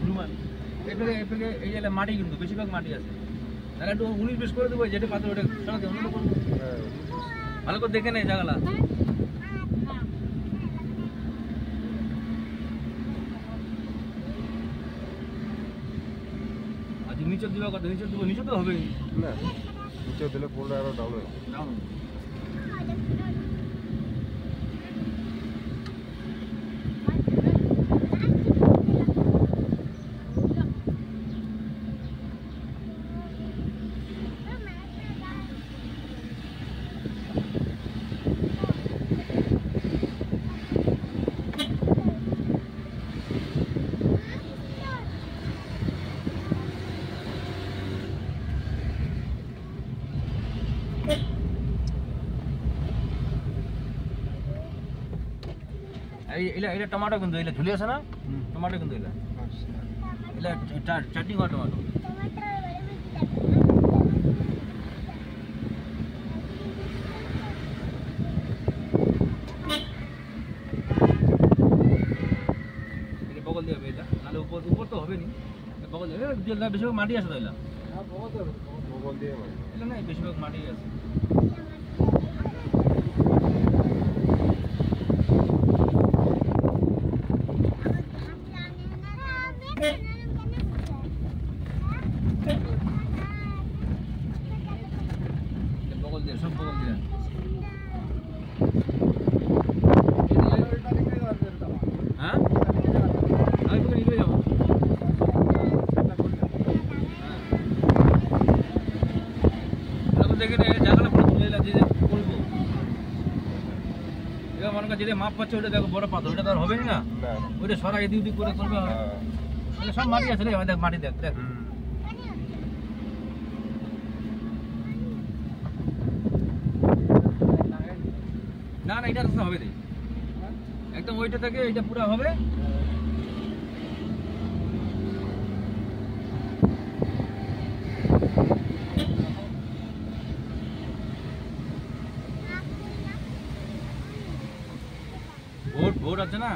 হনুমান এপেকে এই যে মাটি কিন্তু বেশিরভাগ মাটি আছে তাহলে একটু 19-20 করে দেবো যেটা পাথর ওটা সরাতে অন্য করবো ভালো করে দেখে নেই জায়গাটা আজ নিচে দিবা কথা নিচে দেবো নিচে তো হবে না নিচে দিলে পড়লে আরো ডাউন হবে এটা টমেটো কিন্তু এটা ঝুলে আছে না টমেটো কিন্তু এটা চাটনি করা টমেটো এটা বগল দিয়ে হবে এটা নাহলে উপর তো হবে নি বগল দিয়ে বেশিরভাগ মাটি আছে তো এটা বগল দিয়ে এটা না বেশিরভাগ মাটি আছে বগল দিয়ে সব বগল দিয়ে হ্যাঁ আমি তোকে নিয়ে যাবো দেখে জায়গাটা পুরো তুলে যে করবো এবার মনে কর যেটা মাপ পাচ্ছে ওটা দেখো বড় পাথর ওটা তো আর হবে না ওইটা সরা এদিক করে করবে সব মাটি আছে রে দেখ মাটি দেখ দেখ না না এটা হবে রে একদম ওইটা থেকে এটা পুরো হবে ভোট আছে না